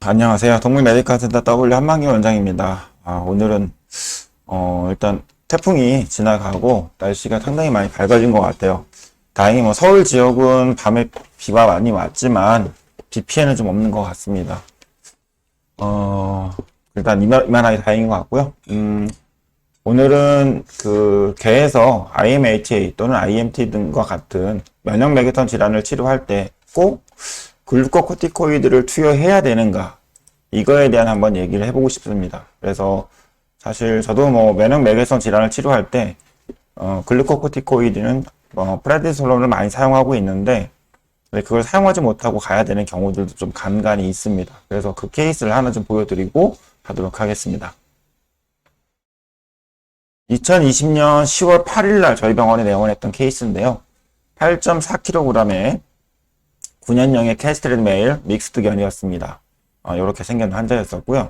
안녕하세요. 동물 메디컬 센터 W 한만기 원장입니다. 오늘은 일단 태풍이 지나가고 날씨가 상당히 많이 밝아진 것 같아요. 다행히 뭐 서울 지역은 밤에 비가 많이 왔지만 비 피해는 좀 없는 것 같습니다. 일단 이만하게 다행인 것 같고요. 오늘은 그 개에서 IMHA 또는 IMT 등과 같은 면역 매개선 질환을 치료할 때 꼭 글루코코티코이드를 투여해야 되는가, 이거에 대한 한번 얘기를 해보고 싶습니다. 그래서 사실 저도 뭐 면역 매개선 질환을 치료할 때 글루코코티코이드는 프레드니솔론을 많이 사용하고 있는데 그걸 사용하지 못하고 가야 되는 경우들도 좀 간간이 있습니다. 그래서 그 케이스를 하나 좀 보여드리고 가도록 하겠습니다. 2020년 10월 8일 날 저희 병원에 내원했던 케이스인데요. 8.4kg에 9년형의 캐스트레드 메일 믹스드 견이었습니다. 이렇게 생긴 환자였었고요.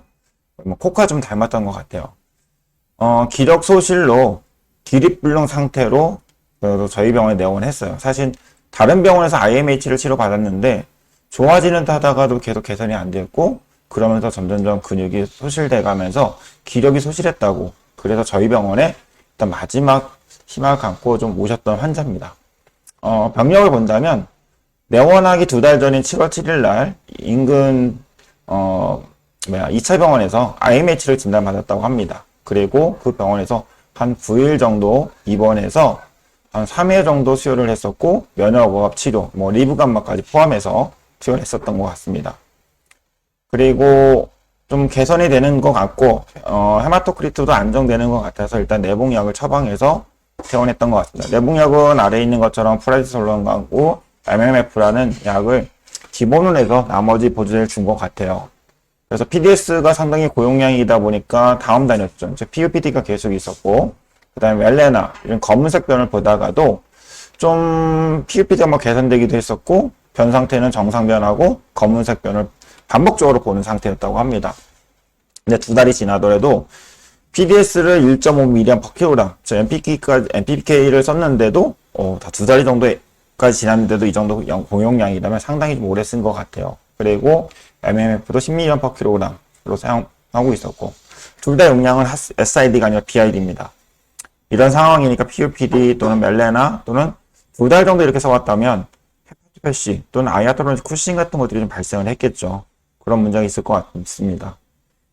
뭐 코카 좀 닮았던 것 같아요. 기력 소실로 기립불능 상태로 저희 병원에 내원했어요. 사실 다른 병원에서 IMH를 치료받았는데 좋아지는 듯 하다가도 계속 개선이 안 됐고, 그러면서 점점점 근육이 소실돼 가면서 기력이 소실했다고, 그래서 저희 병원에 일단 마지막 희망을 갖고 좀 오셨던 환자입니다. 병력을 본다면 내원하기 2달 전인 7월 7일 날 인근 2차 병원에서 IMH를 진단받았다고 합니다. 그리고 그 병원에서 한 9일 정도 입원해서 한 3회 정도 수혈을 했었고, 면역어갑 치료, 뭐 리브 감마까지 포함해서 수혈을 했었던 것 같습니다. 그리고 좀 개선이 되는 것 같고, 헤마토크리트도 안정되는 것 같아서 일단 내복약을 처방해서 퇴원했던 것 같습니다. 내복약은 아래에 있는 것처럼 프레드니솔론하고 MMF라는 약을 기본으로 해서 나머지 보조제를 준 것 같아요. 그래서 PDS가 상당히 고용량이다 보니까 다음 단이었죠. 즉 PUPD가 계속 있었고, 그 다음에 웰레나 이런 검은색 변을 보다가도 좀 PUPD가 뭐 개선되기도 했었고, 변 상태는 정상 변하고 검은색 변을 반복적으로 보는 상태였다고 합니다. 근데 2달이 지나더라도 PDS를 1.5mg/kg, 즉 MPK를 썼는데도 다 2달 정도까지 지났는데도 이 정도 공용량이라면 상당히 좀 오래 쓴 것 같아요. 그리고 MMF도 10mg/kg로 사용하고 있었고, 둘 다 용량은 SID가 아니라 BID입니다. 이런 상황이니까 PUPD 또는 멜레나 또는 2달 정도 이렇게 써왔다면 헤파티패시 또는 아야토로니스 쿠싱 같은 것들이 좀 발생을 했겠죠. 그런 문제가 있을 것 같습니다.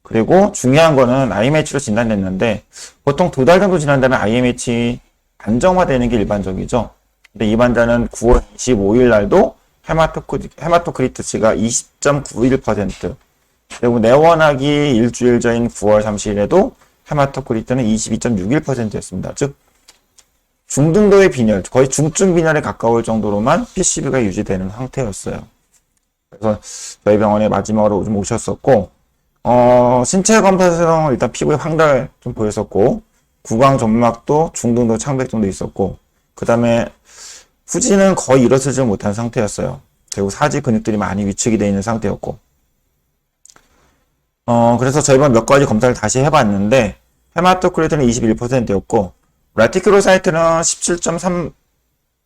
그리고 중요한 거는 IMH로 진단됐는데 보통 2달 정도 지난다면 IMH 안정화되는 게 일반적이죠. 근데 이 환자는 9월 25일 날도 헤마토크리트치가 20.91%, 그리고 내원하기 일주일 전인 9월 30일에도 헤마토크리트는 22.61%였습니다. 즉 중등도의 빈혈, 거의 중증 빈혈에 가까울 정도로만 PCB가 유지되는 상태였어요. 그래서 저희 병원에 마지막으로 좀 오셨었고, 신체 검사에서 일단 피부에 황달 좀 보였었고, 구강 점막도 중등도 창백 정도 있었고, 그 다음에 후지는 거의 일어서지 못한 상태였어요. 그리고 사지 근육들이 많이 위축이 되어 있는 상태였고, 그래서 저희가 몇 가지 검사를 다시 해봤는데, 헤마토크리트는 21%였고, 레티큐로사이트는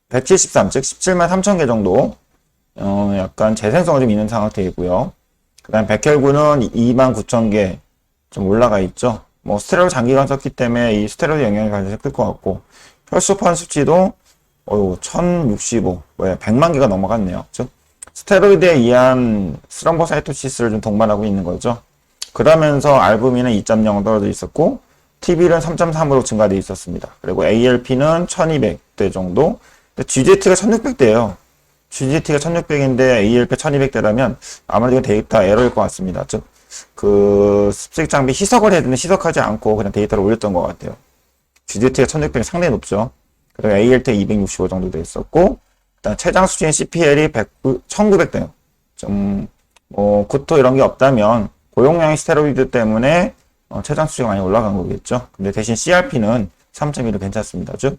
173, 즉 17만 3천 개 정도, 약간 재생성이 좀 있는 상태이고요. 그 다음 백혈구는 2만 9천 개 좀 올라가 있죠. 뭐 스테로이드 장기간 썼기 때문에 이 스테로이드 영향이 가장 클 것 같고, 혈소판 수치도 1065, 100만 개가 넘어갔네요. 즉 스테로이드에 의한 스럼보사이토시스를 좀 동반하고 있는 거죠. 그러면서 알부민은 2.0 떨어져 있었고, TB는 3.3으로 증가되어 있었습니다. 그리고 ALP는 1200대 정도, 근데 GGT가 1600대예요. GGT가 1600인데 ALP 1200대라면 아마도 이건 데이터 에러일 것 같습니다. 즉, 그 습식 장비 희석을 해야 되는데 희석하지 않고 그냥 데이터를 올렸던 것 같아요. GGT가 1600이 상당히 높죠. 그리고 ALT 265 정도 돼 있었고, 일단 최장 수준인 CPL이 1900대요. 구토 이런 게 없다면 고용량의 스테로이드 때문에 최장 수치가 많이 올라간 거겠죠. 근데 대신 CRP는 3.1로 괜찮습니다. 즉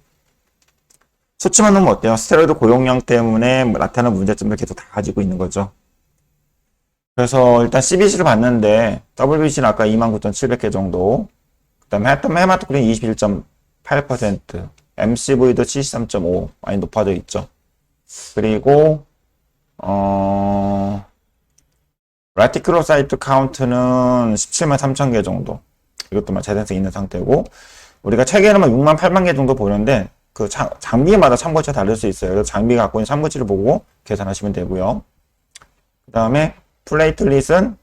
수치만 놓으면 어때요? 스테로이드 고용량 때문에 나타나는 문제점을 계속 다 가지고 있는 거죠. 그래서 일단 CBC를 봤는데 WBC는 아까 29,700개 정도, 그 다음에 헤마토크린 21.8%, MCV도 73.5 많이 높아져 있죠. 그리고 레티큘로사이트 카운트는 17만 3천 개 정도. 이것도 재생성 있는 상태고, 우리가 책에는 6만 8만 개 정도 보는데, 그 장비마다 참고치가 다를 수 있어요. 그래서 장비가 갖고 있는 참고치를 보고 계산하시면 되고요. 그 다음에 플레이틀릿은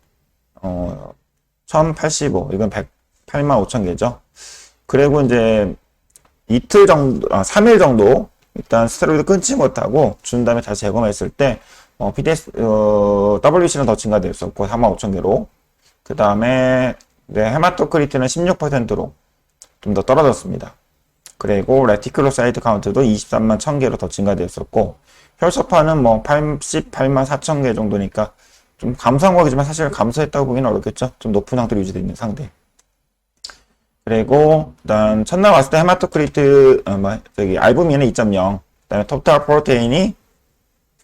1085. 이건 108만 5천 개죠. 그리고 이제 이틀 정도, 3일 정도 일단 스테로이드 끊지 못하고 준 다음에 다시 재검했을 때 WC는 더 증가되었었고 4만 5천 개로. 그 다음에 헤마토크리트는 16%로 좀 더 떨어졌습니다. 그리고 레티큘로사이트 카운트도 23만 1000개로 더 증가되었었고, 혈소판은 88만 4천 개 정도니까 좀 감소한 거겠지만 사실 감소했다고 보기는 어렵겠죠. 좀 높은 상태로 유지되어 있는 상태. 그리고 일단 첫날 왔을 때 헤마토크리트 알부민은 2.0, 그다음에 토탈 프로테인이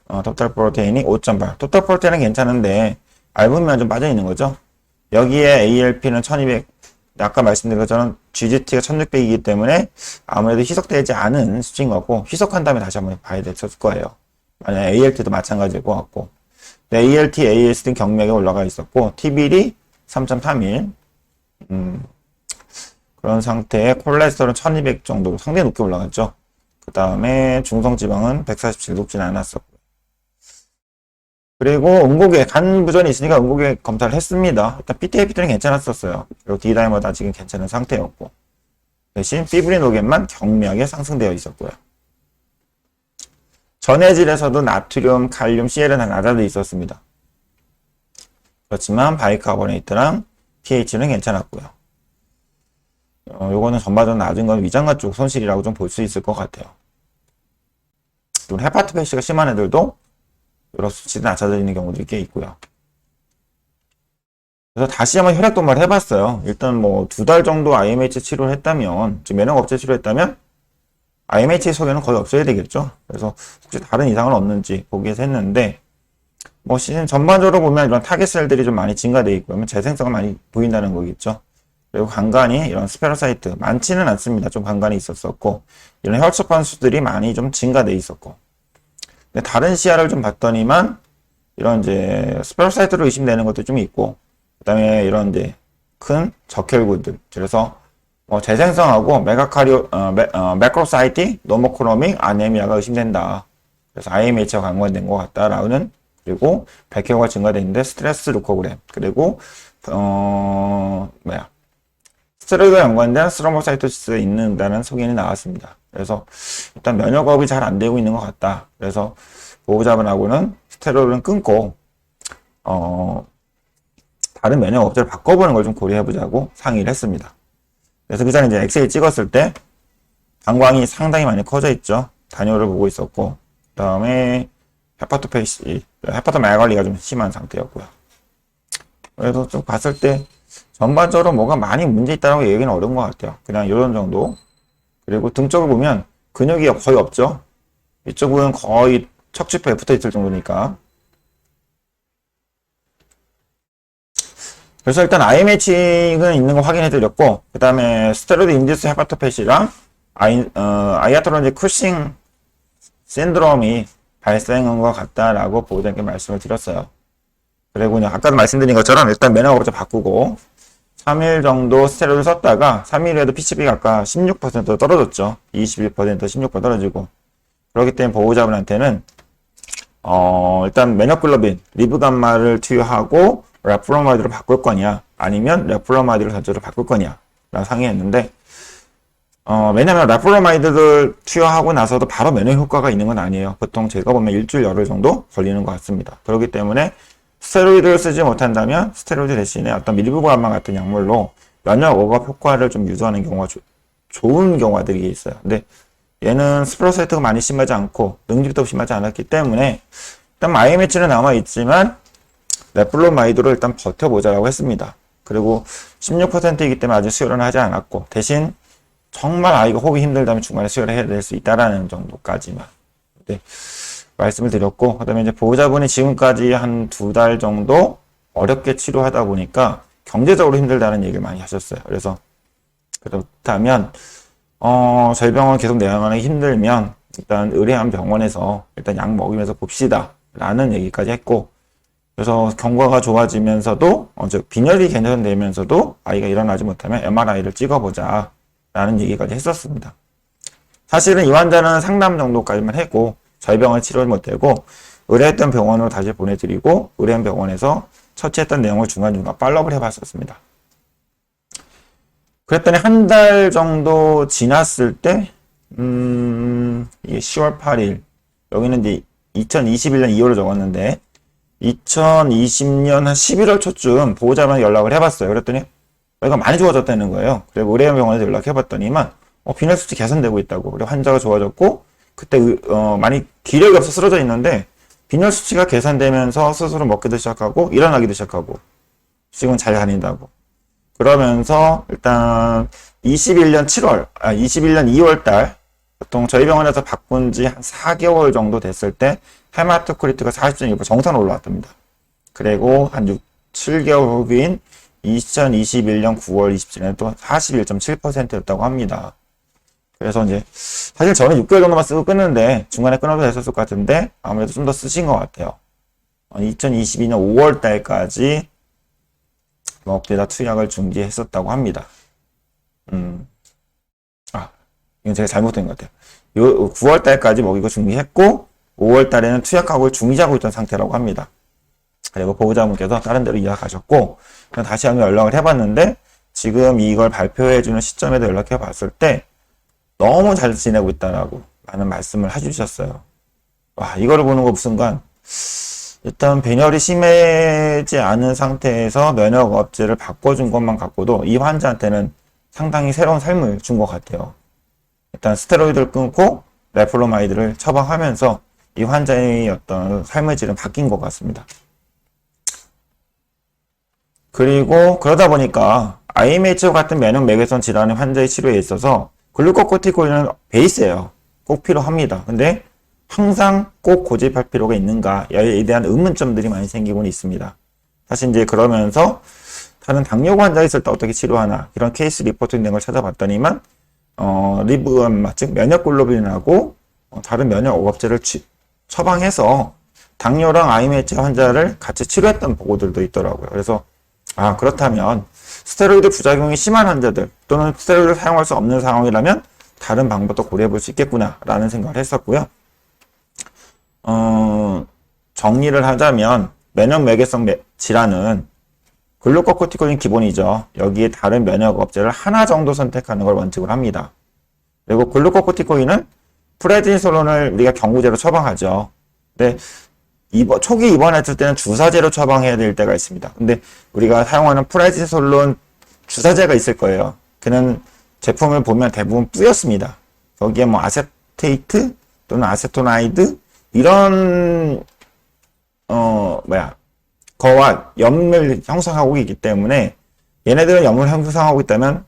5.8. 토탈 프로테인은 괜찮은데 알부민은 좀 빠져 있는 거죠. 여기에 ALP는 1200. 아까 말씀드린 것처럼 GGT가 1600이기 때문에 아무래도 희석되지 않은 수치인 것 같고, 희석한 다음에 다시 한번 봐야 될 거예요. 만약 ALT도 마찬가지일 것 같고. ALT, AS는 경맥에 올라가 있었고, TBD 3.31. 그런 상태에 콜레스테롤은 1200 정도로 상당히 높게 올라갔죠. 그 다음에 중성지방은 147 높지는 않았었고. 그리고 응고계, 간 부전이 있으니까 응고계 검사를 했습니다. 일단 PTAP들은 괜찮았었어요. 그리고 D다이머도 아직은 괜찮은 상태였고. 대신 피브리노겐만 경미하게 상승되어 있었고요. 전해질에서도 나트륨, 칼륨, CL은 낮아져 있었습니다. 그렇지만 바이카보네이트랑 pH는 괜찮았고요. 요거는 전반적으로 낮은 건 위장관 쪽 손실이라고 좀 볼 수 있을 것 같아요. 그리고 헤파토페시가 심한 애들도 여러 수치도 낮아져 있는 경우들이 꽤 있고요. 그래서 다시 한번 혈액 도마를 해봤어요. 일단 2달 정도 IMH 치료를 했다면, 즉 면역 억제 치료했다면 IMH 속에는 거의 없어야 되겠죠. 그래서 혹시 다른 이상은 없는지 보기 위해서 했는데, 시즌 전반적으로 보면 이런 타겟 셀들이 좀 많이 증가되어 있고, 재생성을 많이 보인다는 거겠죠. 그리고 간간이 이런 스페로사이트 많지는 않습니다. 좀 간간이 있었었고, 이런 혈소판 수들이 많이 좀 증가되어 있었고. 근데 다른 시야를 좀 봤더니만 이런 이제 스페로사이트로 의심되는 것도 좀 있고, 그 다음에 이런 이제 큰 적혈구들, 그래서 재생성하고 매크로사이티, 노모크로믹, 아네미아가 의심된다. 그래서 IMH와 관련된 것 같다라는. 그리고 백혈구가 증가되는데 스트레스 루코그램, 그리고 스테로이드와 연관된 스트로모사이토시스가 있는다는 소견이 나왔습니다. 그래서 일단 면역업이 잘 안 되고 있는 것 같다. 그래서 보호자분하고는 스테로이드는 끊고 다른 면역업체를 바꿔보는 걸 좀 고려해보자고 상의를 했습니다. 그래서 그 전에 이제 엑스레이 찍었을 때 방광이 상당히 많이 커져 있죠. 단뇨를 보고 있었고, 그 다음에 헤파토말 관리가 좀 심한 상태였고요. 그래서 좀 봤을 때 전반적으로 뭐가 많이 문제 있다고 얘기는 어려운 것 같아요. 그냥 이런 정도. 그리고 등 쪽을 보면 근육이 거의 없죠. 이쪽은 거의 척추뼈에 붙어 있을 정도니까. 그래서 일단 IMH는 있는 거 확인해 드렸고, 그 다음에 스테로이드 인듀스 헤파토페시랑 아이아트로니지 쿠싱 신드롬이 발생한 것 같다라고 보호자님께 말씀을 드렸어요. 그리고 아까도 말씀드린 것처럼 일단 면역업체 바꾸고 3일 정도 스테로이드 썼다가 3일 후에도 PCB가 아까 16% 떨어졌죠. 21%, 16% 떨어지고. 그렇기 때문에 보호자분한테는 일단 면역글로빈, 리브감마를 투여하고 레프로마이드로 바꿀 거냐, 아니면 레프로마이드로 전체로 바꿀 거냐 라고 상의했는데, 왜냐면 레프로마이드를 투여하고 나서도 바로 면역 효과가 있는 건 아니에요. 보통 제가 보면 일주일 열흘 정도 걸리는 것 같습니다. 그렇기 때문에 스테로이드를 쓰지 못한다면 스테로이드 대신에 어떤 밀부감마 같은 약물로 면역 억압 효과를 좀 유도하는 경우가 좋은 경우들이 있어요. 근데 얘는 스페로사이트가 많이 심하지 않고 능집도 심하지 않았기 때문에 일단 IMH는 남아있지만 레플로마이드로 일단 버텨보자라고 했습니다. 그리고 16%이기 때문에 아직 수혈은 하지 않았고, 대신 정말 아이가 호흡이 힘들다면 중간에 수혈을 해야 될 수 있다라는 정도까지만 말씀을 드렸고, 그 다음에 이제 보호자분이 지금까지 한 2달 정도 어렵게 치료하다 보니까 경제적으로 힘들다는 얘기를 많이 하셨어요. 그래서 그렇다면 저희 병원 계속 내원하기 힘들면 일단 의뢰한 병원에서 일단 약 먹이면서 봅시다 라는 얘기까지 했고, 그래서 경과가 좋아지면서도, 즉, 빈혈이 개선되면서도 아이가 일어나지 못하면 MRI를 찍어보자. 라는 얘기까지 했었습니다. 사실은 이 환자는 상담 정도까지만 했고, 저희 병원에 치료를 못되고, 의뢰했던 병원으로 다시 보내드리고, 의뢰한 병원에서 처치했던 내용을 중간중간 팔로우를 해봤었습니다. 그랬더니 한 달 정도 지났을 때, 이게 10월 8일. 여기는 이제 2021년 2월에 적었는데, 2020년 한 11월 초쯤 보호자만 연락을 해봤어요. 그랬더니 애가 많이 좋아졌다는 거예요. 그리고 의료병원에서 연락해봤더니만 빈혈 수치 개선되고 있다고. 그리고 환자가 좋아졌고 그때 많이 기력이 없어 쓰러져 있는데 빈혈 수치가 개선되면서 스스로 먹기도 시작하고 일어나기도 시작하고 지금 잘 다닌다고. 그러면서 일단 21년 2월 달 보통 저희 병원에서 바꾼 지 한 4개월 정도 됐을 때 헤마토크리트가 40.1% 정상으로 올라왔답니다. 그리고 한 7개월 후인 2021년 9월 27일에 또 41.7%였다고 합니다. 그래서 이제 사실 저는 6개월 정도만 쓰고 끊는데 중간에 끊어도 됐었을 것 같은데 아무래도 좀 더 쓰신 것 같아요. 2022년 5월 달까지 먹대다 투약을 중지했었다고 합니다. 이건 제가 잘못된 것 같아요. 9월 달까지 먹이고 중지했고 5월 달에는 투약하고 중지하고 있던 상태라고 합니다. 그리고 보호자분께서 다른 데로 이약하셨고 다시 한번 연락을 해봤는데 지금 이걸 발표해주는 시점에도 연락해 봤을 때 너무 잘 지내고 있다라고 많은 말씀을 해주셨어요. 와, 이거를 보는 거 순간 일단 빈혈이 심해지 않은 상태에서 면역업체를 바꿔준 것만 갖고도 이 환자한테는 상당히 새로운 삶을 준 것 같아요. 일단 스테로이드를 끊고 레플로마이드를 처방하면서 이 환자의 어떤 삶의 질은 바뀐 것 같습니다. 그리고 그러다 보니까 IMH 같은 면역 매개선 질환의 환자의 치료에 있어서 글루코코티코이드는 베이스예요. 꼭 필요합니다. 근데 항상 꼭 고집할 필요가 있는가에 대한 의문점들이 많이 생기곤 있습니다. 사실 이제 그러면서 다른 당뇨 환자 있을 때 어떻게 치료하나 이런 케이스 리포트 있는 걸 찾아봤더니만 리브암, 즉 면역글로빈하고 다른 면역업체를 처방해서 당뇨랑 IMH 환자를 같이 치료했던 보고들도 있더라고요. 그래서 그렇다면 스테로이드 부작용이 심한 환자들 또는 스테로이드를 사용할 수 없는 상황이라면 다른 방법도 고려해 볼 수 있겠구나 라는 생각을 했었고요. 정리를 하자면 면역매개성 질환은 글루코코티코인 기본이죠. 여기에 다른 면역업체를 하나 정도 선택하는 걸 원칙으로 합니다. 그리고 글루코코티코인은 프레드니솔론을 우리가 경구제로 처방하죠. 근데 초기 입원했을 때는 주사제로 처방해야 될 때가 있습니다. 근데 우리가 사용하는 프레드니솔론 주사제가 있을 거예요. 그는 제품을 보면 대부분 뿌였습니다. 여기에 뭐 아세테이트 또는 아세토나이드 이런 거와 염을 형성하고 있기 때문에 얘네들은 염을 형성하고 있다면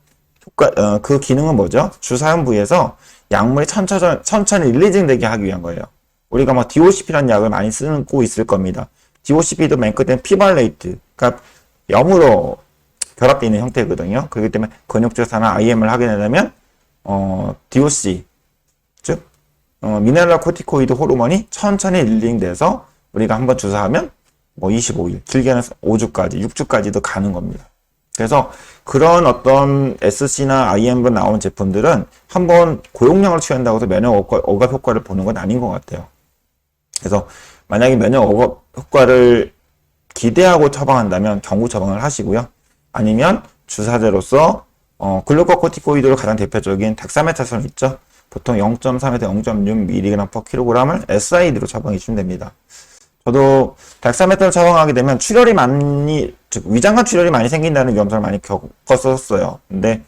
그 기능은 뭐죠? 주사용 부위에서 약물이 천천히 릴리징되게 하기 위한 거예요. 우리가 뭐 DOCP라는 약을 많이 쓰고 있을 겁니다. DOCP도 맨 끝에는 피발레이트, 그러니까 염으로 결합되어 있는 형태거든요. 그렇기 때문에 근육주사나 IM을 하게 되면 DOC, 즉 미네랄 코티코이드 호르몬이 천천히 릴링돼서 우리가 한번 주사하면 뭐 25일, 길게는 5주까지, 6주까지도 가는 겁니다. 그래서 그런 어떤 SC나 IM으로 나온 제품들은 한번 고용량을 취한다고 해서 면역 억압 효과를 보는 건 아닌 것 같아요. 그래서 만약에 면역 억압 효과를 기대하고 처방한다면 경구 처방을 하시고요. 아니면 주사제로서 글루코코티코이드로 가장 대표적인 덱사메타손 있죠. 보통 0.3에서 0.6mg/kg을 SID로 처방해 주시면 됩니다. 저도 덱사메타손 처방하게 되면 출혈이 즉 위장관 출혈이 많이 생긴다는 위험성을 많이 겪었었어요. 근데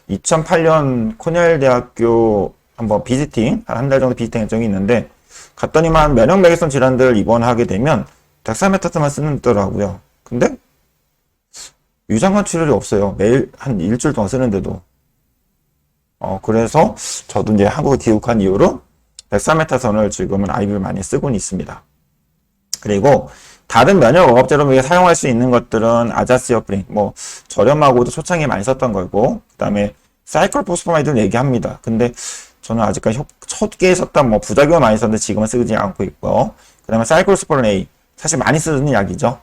2008년 코넬 대학교 한번 비지팅, 한 달 정도 비지팅 한 적이 있는데 갔더니만 면역매개성 질환들 입원하게 되면 덱사메타손만 쓰더라고요. 근데 위장관 출혈이 없어요. 매일 한 일주일 동안 쓰는데도. 그래서 저도 이제 한국에 귀국한 이후로 덱사메타손을 지금은 IV를 많이 쓰고는 있습니다. 그리고 다른 면역 억압제로 사용할 수 있는 것들은 아자시어프린, 뭐 저렴하고도 초창기에 많이 썼던 거고, 그 다음에 사이클포스포마이드를 얘기합니다. 근데 저는 아직까지 초기에 썼던 부작용을 많이 썼는데 지금은 쓰지 않고 있고, 그 다음에 사이클스포론 A, 사실 많이 쓰는 약이죠.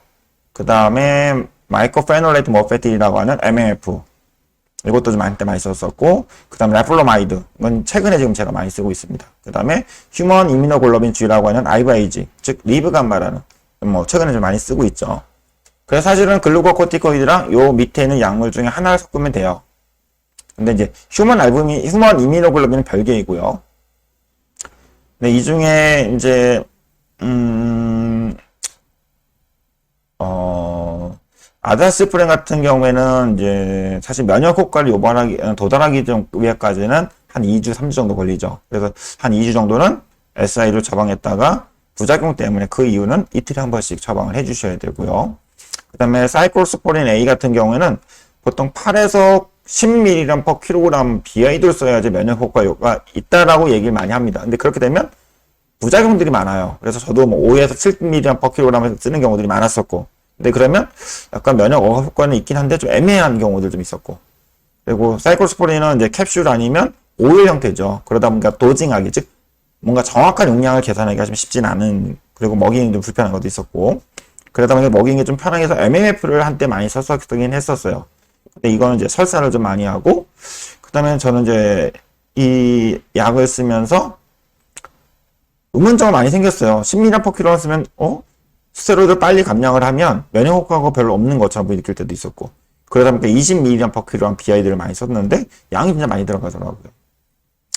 그 다음에 마이코페놀레이트 모페틴이라고 하는 MMF, 이것도 좀 한때 많이 썼었고, 그 다음에 레플로마이드, 이건 최근에 지금 제가 많이 쓰고 있습니다. 그 다음에 휴먼 이뮤노글로빈 G라고 하는 아이바이지, 즉 리브감마라는 뭐 최근에 좀 많이 쓰고 있죠. 그래서 사실은 글루코코티코이드랑 요 밑에 있는 약물 중에 하나를 섞으면 돼요. 근데 이제 휴먼 이뮤노글로빈은 별개이고요. 근데 이 중에 이제 아다스프린 같은 경우에는 이제 사실 면역 효과를 도달하기 위해까지는 한 2주, 3주 정도 걸리죠. 그래서 한 2주 정도는 SI로 처방했다가 부작용 때문에 그 이유는 이틀에 한 번씩 처방을 해주셔야 되고요. 그 다음에 사이클로스포린 A 같은 경우에는 보통 8에서 10mg per kg BID를 써야지 면역 효과가 있다라고 얘기를 많이 합니다. 근데 그렇게 되면 부작용들이 많아요. 그래서 저도 뭐 5에서 7mg per kg에서 쓰는 경우들이 많았었고, 근데 그러면 약간 면역 억압 효과는 있긴 한데 좀 애매한 경우들 좀 있었고, 그리고 사이클로스포린은 이제 캡슐 아니면 오일 형태죠. 그러다 보니까 도징하기, 즉 뭔가 정확한 용량을 계산하기가 좀 쉽진 않은, 그리고 먹이는 좀 불편한 것도 있었고, 그러다 보니까 먹이는 게 좀 편하게 해서 MMF를 한때 많이 썼었긴 했었어요. 근데 이거는 이제 설사를 좀 많이 하고, 그 다음에 저는 이제 이 약을 쓰면서 의문점이 많이 생겼어요. 10mg per kg 쓰면 스테로이드를 빨리 감량을 하면 면역 효과가 별로 없는 것처럼 느낄 때도 있었고, 그러다 보니까 20mg per kg BID를 많이 썼는데 양이 진짜 많이 들어가더라고요.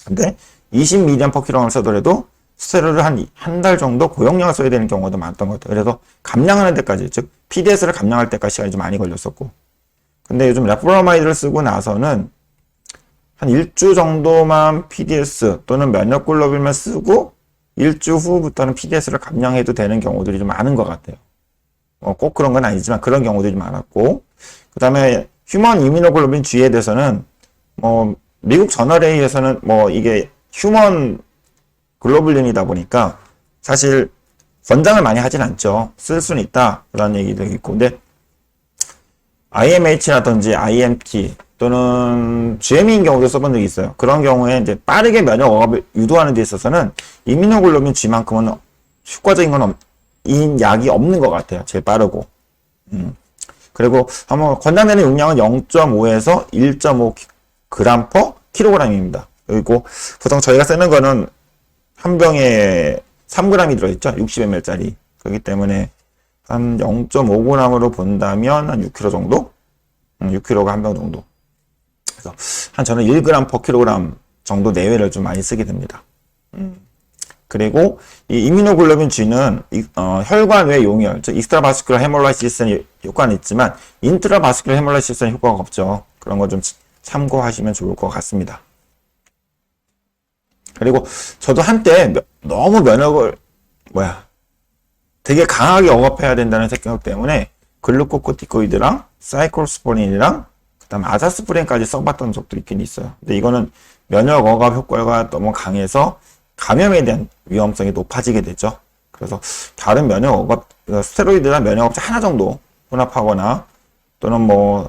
근데 20mg per kg를 써더라도 스테로이드를 한 달 정도 고용량을 써야 되는 경우가 많았던 것 같아요. 그래서 감량하는 데까지, 즉 PDS를 감량할 때까지 시간이 좀 많이 걸렸었고, 근데 요즘 레프로마이드를 쓰고 나서는 한 1주 정도만 PDS 또는 면역글로빈만 쓰고 1주 후부터는 PDS를 감량해도 되는 경우들이 좀 많은 것 같아요. 꼭 그런 건 아니지만 그런 경우들이 많았고, 그 다음에 휴먼 이뮤노글로빈 G에 대해서는 미국 저널에 의해서는 이게 휴먼 글로불린이다 보니까 사실 권장을 많이 하진 않죠. 쓸 수는 있다라는 얘기도 있고, 근데 IMH라든지 IMT 또는 GME인 경우도 써본 적이 있어요. 그런 경우에 이제 빠르게 면역 억압을 유도하는 데 있어서는 이뮤노글로빈 G만큼은 효과적인 이 약이 없는 것 같아요. 제일 빠르고. 그리고 한번 권장되는 용량은 0.5에서 1.5g per kg입니다. 그리고 보통 저희가 쓰는 거는 한 병에 3g이 들어있죠. 60ml짜리. 그렇기 때문에 한 0.5g으로 본다면 한 6kg 정도? 6kg가 한 병 정도. 그래서 저는 1g per kg 정도 내외를 좀 많이 쓰게 됩니다. 그리고 이 이뮤노글로빈 G는 혈관 외 용혈, 즉 익스트라바스큘러 헤몰라이시스는 효과는 있지만 인트라바스큘러 헤몰라이시스는 효과가 없죠. 그런 거 좀 참고하시면 좋을 것 같습니다. 그리고 저도 한때 너무 면역을 되게 강하게 억압해야 된다는 생각 때문에 글루코코티코이드랑 사이클로스포린이랑 그다음에 아자스프린까지 써봤던 적도 있긴 있어요. 근데 이거는 면역 억압 효과가 너무 강해서 감염에 대한 위험성이 높아지게 되죠. 그래서 다른 면역 억압, 스테로이드나 면역 억압제 하나 정도 혼합하거나 또는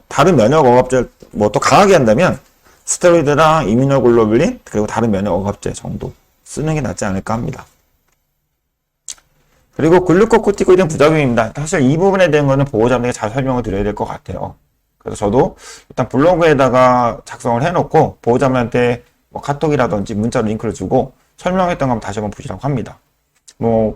다른 면역 억압제 또 강하게 한다면 스테로이드랑 이뮤노글로불린 그리고 다른 면역 억압제 정도 쓰는 게 낫지 않을까 합니다. 그리고 글루코코티코이드는 부작용입니다. 사실 이 부분에 대한 거는 보호자분에게 잘 설명을 드려야 될 것 같아요. 그래서 저도 일단 블로그에다가 작성을 해놓고 보호자분한테 카톡이라든지 문자로 링크를 주고 설명했던 거 한번 다시 한번 보시라고 합니다.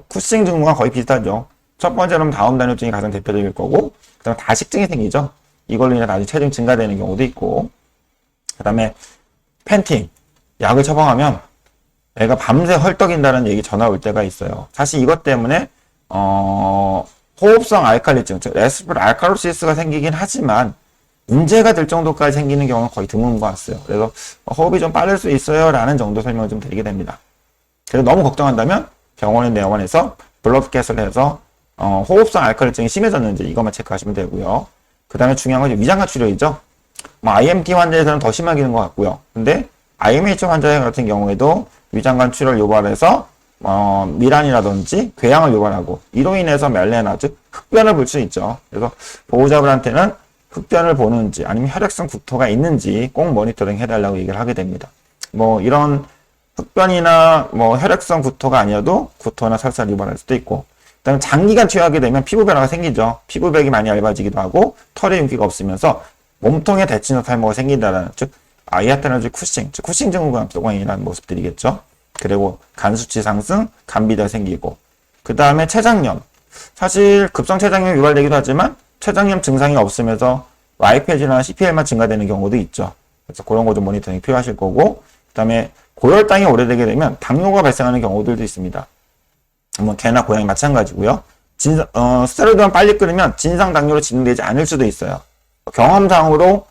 쿠싱 증후가 거의 비슷하죠. 첫 번째로는 다음 단뇨증이 가장 대표적일 거고, 그 다음에 다식증이 생기죠. 이걸로 인해 나중에 체중 증가되는 경우도 있고, 그 다음에 팬팅, 약을 처방하면 애가 밤새 헐떡인다는 얘기 전화 올 때가 있어요. 사실 이것 때문에 호흡성 알칼리증, 즉 레스피레이터리 알칼로시스가 생기긴 하지만 문제가 될 정도까지 생기는 경우는 거의 드문 것 같아요. 그래서 호흡이 좀 빠를 수 있어요 라는 정도 설명을 좀 드리게 됩니다. 그래서 너무 걱정한다면 병원에 내원해서 블러드캐스를 해서 호흡성 알칼리증이 심해졌는지 이것만 체크하시면 되고요. 그 다음에 중요한 건 위장관 출혈이죠. IMT 환자에서는 더 심하기는 것 같고요. 근데 IMH 환자 같은 경우에도 위장관 출혈 유발해서 미란이라든지 궤양을 유발하고 이로 인해서 멜레나, 즉 흑변을 볼 수 있죠. 그래서 보호자분한테는 흑변을 보는지 아니면 혈액성 구토가 있는지 꼭 모니터링 해달라고 얘기를 하게 됩니다. 이런 흑변이나 혈액성 구토가 아니어도 구토나 설사를 유발할 수도 있고, 그다음에 장기간 투여하게 되면 피부 변화가 생기죠. 피부백이 많이 얇아지기도 하고 털의 윤기가 없으면서 몸통에 대칭적 탈모가 생긴다는, 즉 아이아테너지 쿠싱, 즉 쿠싱 증후군 또광이라는 모습들이겠죠. 그리고 간 수치 상승, 간 비대가 생기고, 그 다음에 췌장염. 사실 급성 췌장염이 유발되기도 하지만 췌장염 증상이 없으면서 YPL이나 CPL만 증가되는 경우도 있죠. 그래서 그런 거 좀 모니터링이 필요하실 거고, 그 다음에 고혈당이 오래되게 되면 당뇨가 발생하는 경우들도 있습니다. 뭐 개나 고양이 마찬가지고요. 스테로이드만 빨리 끊으면 진상 당뇨로 진행되지 않을 수도 있어요. 경험상으로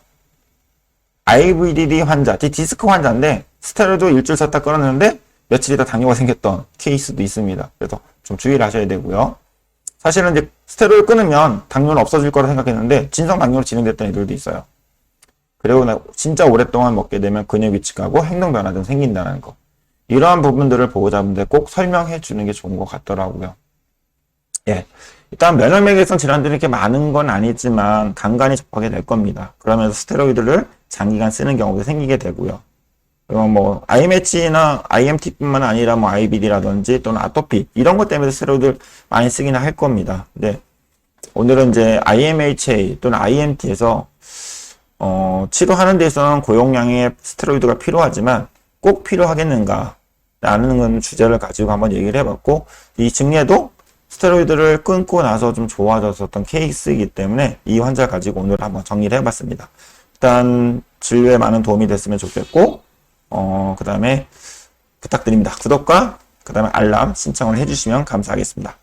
IVDD 환자, 디스크 환자인데 스테로이드 일주일 썼다 끊었는데 며칠 있다 당뇨가 생겼던 케이스도 있습니다. 그래서 좀 주의를 하셔야 되고요. 사실은 이제 스테로이드 끊으면 당뇨는 없어질 거라 생각했는데 진상 당뇨로 진행됐던 애들도 있어요. 그리고 진짜 오랫동안 먹게 되면 근육 위축하고 행동 변화 등 생긴다는 거. 이러한 부분들을 보호자분들 꼭 설명해 주는 게 좋은 것 같더라고요. 예. 일단 면역력계성 질환들이 이렇게 많은 건 아니지만 간간히 접하게 될 겁니다. 그러면서 스테로이드를 장기간 쓰는 경우도 생기게 되고요. 그리고 뭐 IMH나 IMT뿐만 아니라 뭐 IBD라든지 또는 아토피 이런 것 때문에 스테로이드를 많이 쓰기는 할 겁니다. 근데 오늘은 이제 IMHA 또는 IMT에서 치료하는 데 있어서는 고용량의 스테로이드가 필요하지만 꼭 필요하겠는가 라는 건 주제를 가지고 한번 얘기를 해봤고, 이 증례도 스테로이드를 끊고 나서 좀 좋아졌었던 케이스이기 때문에 이 환자를 가지고 오늘 한번 정리를 해봤습니다. 일단 진료에 많은 도움이 됐으면 좋겠고, 그 다음에 부탁드립니다. 구독과 그 다음에 알람 신청을 해주시면 감사하겠습니다.